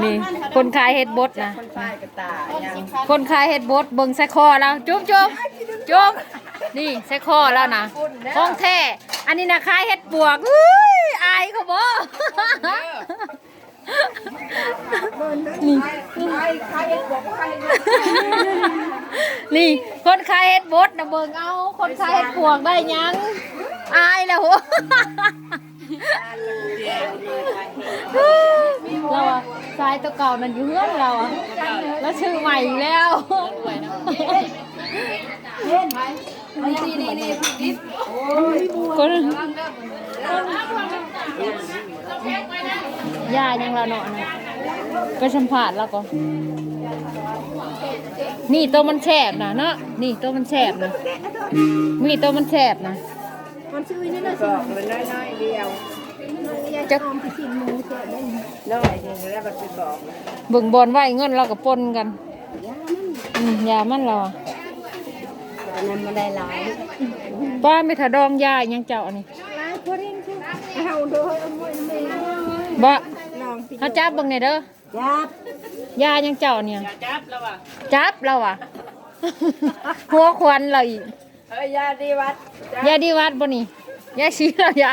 นี่คนขายเฮ็ดบดนะคนขายเฮ็ดบดเบิ่งใส่คอแล้วจุ๊บนี่ใส่คอแล้วนะของแท้อันนี้นะขายเฮ็ดปวกอายเขาบ่นี่คนขายเฮ็ดบดนะเบิ่งเอาคนขายเฮ็ดปวกได้ยังอายแล้วโหเราอะทรายตัวเก่านั่นอยู่เฮือนเราอะแล้วชื่อใหม่แล้วคนย่ายังเราเนาะนะไปสัมผัสแล้วก็นี่ตัวมันแฉบนะเนาะนี่ตัวมันแฉบนะนี่ตัวมันแฉบนะมันชื่อนี่นะสิมันน้อยเดียวจะทำพิธีมูเสร็จได้น้อยเดียวแล้วมันไปบอกเบิ่งบอลไว้เงินเรากับปนกันยามันเราอันนั้นมันได้หลายป้าไม่ถาดองยายังเจ้าอันนี้หลายคนเองใช่เอาโดยเอาไว้ไม่บ่เขาจับเบิ่งในเด้อจับยายังเจ้าเนี่ยจับเราอ่ะหัวควันเราอีกยาดีวัดบ่นี่ยาชีเรายา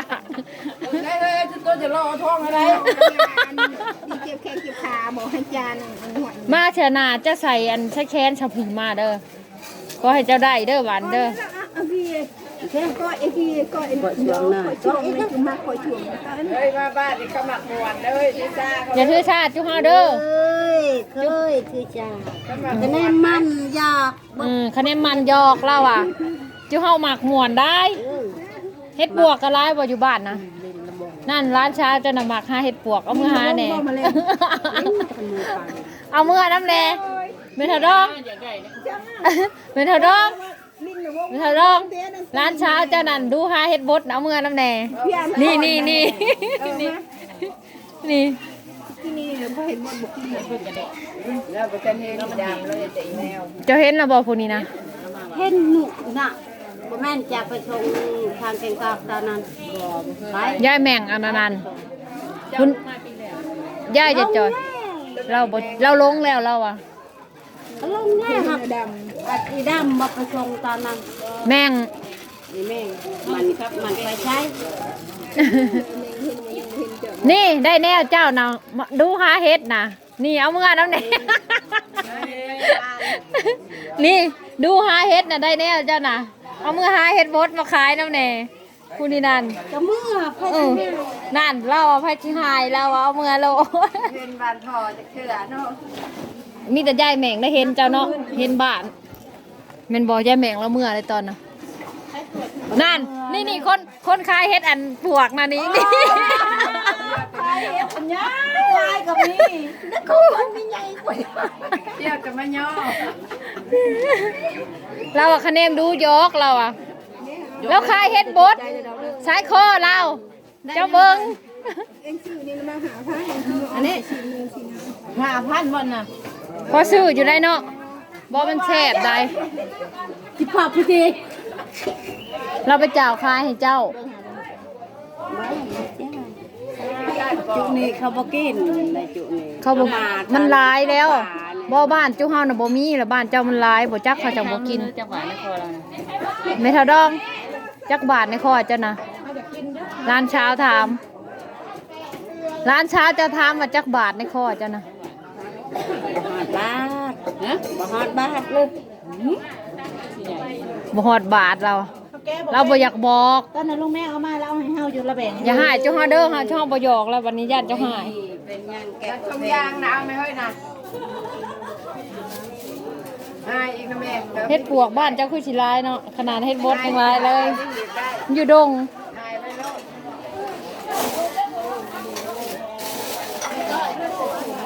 ตัวจะรอท้องอะไรเก็บแข้งเก็บขาบอกให้จานมาเถอะนาจะใส่อันใช้แค้นชาวผีมาเด้อก็ให้เจ้าได้เด้อหวานเด้อแค่ก็ไอ้ที่ก็ไอ้ช่วงไม่ถึงมาคอยช่วงเฮ้ยมาบ้านนี่ก็หมักหวนเลยที่จ้าอย่าถือชาติจุ๊ฮาเด้อเคยคือจ้าคะแนนมันหยอกคะแนนมันหยอกเราอ่ะจุ๊ฮาหมักหวนได้เฮ็ดปวกก็ร้ายบ่อยู่บ้านนะนั่นร้านช้าจะนำหมักหาเฮ็ดปวกเอามือหาแน่เอามือน้ำแน่เป็นเท่าดองเป็นเท่าดองร้านเช้าเจ้านั่นดูหาเฮ็ดบดเอามือน้ำแน่นี่นี่เราเห็นมันบุกนี่เพิ่นกันเด้แล้วบ่ทันเห็นดำเลยแต่อีแมวเจ้าเห็นแล้วบ่ผู้นี้นะเห็นหนุน่ะบ่แม่นจะไปชงทางแกงกอกตอนนั้นไปยายแม่งอันนั้นคุณยายจะจอดเราลงแล้วเราอ่ะลงแน่ครับอีดำมาไปชงตอนนั้นแม่งมันไปใช้นี่ได้แนวเจ้านะดูหาเฮ็ดนะนี่เอามือน้ำแน่นี่ดูหาเฮ็ดนะได้แนวเจ้านะเอามือหาเฮ็ดบดมาขายน้ำแน่คุณนี่นั่นก็มือนั่นเราเอาไผ่ที่หายเราเอามือโลเป็นบานทอจะเถื่อเนาะมีแต่ยายแม่งได้เห็นเจ้าเนาะเห็นบ้านแม่นบอกยายแม่งเราเมื่ออะไรตอนน่ะนั่นนี่คนขายเฮ็ดอันปวกน่ะนี่ขายเฮ็ดอันใหญ่ขายกับนี่นักคนมีใหญ่กว่าเที่ยวจะมาย่อเราอะคะแนนดูยกเราอะแล้วขายเฮ็ดบดสายคอเราเจ้าเบิ้งเอ็งซื้อนี่มา5,000อันนี้5,000บ่น่ะพอซื้ออยู่ได้เนาะบ่มันแซ่บได้สิพาพี่ติเราไปเจ้าขายให้เจ้าจุนี่เขาบ่กินในจุนี่เขาบ่มันหลายแล้วบ่บ้านจุเฮาน่ะบ่มีแล้วบ้านเจ้ามันหลายบ่จักเขาจังบ่กินจักบาทในคอเราไม่เท่าดองจักบาทในคอเจ้านะร้านเช้าถามร้านเช้าจะถามว่าจักบาทในคอเจ้านะบาทนะบ่ฮอดบาทเลยบ่ฮอดบาทเราบ่อยากบอกตอนนั้นลุงแม่เอามาแล้วเอาให้เฮาอยู่ละแบ่งอย่าหายเจ้าฮาเด้อฮะช่องบ่หยอกแล้ววันนี้ญาติเจ้าหายเป็นยางแกะทงยางนะเอาไม่ค่อยนะอีกนะแม่เฮ็ดปวกบ้านเจ้าคือสิลายเนาะขนาดเฮ็ดบดยังลายเลยอยู่ดง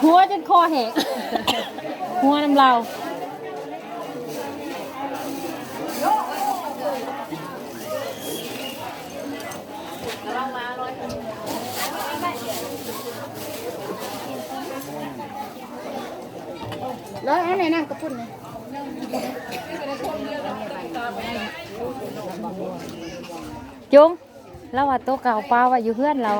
หัวจนคอแหกหัวน้ำลาวแล้วอันไหนนั่งกระปุ่นเนี่ยจุ๊งแล้วว่าโต๊ะเก่าป้าว่าอยู่เพื่อนเรา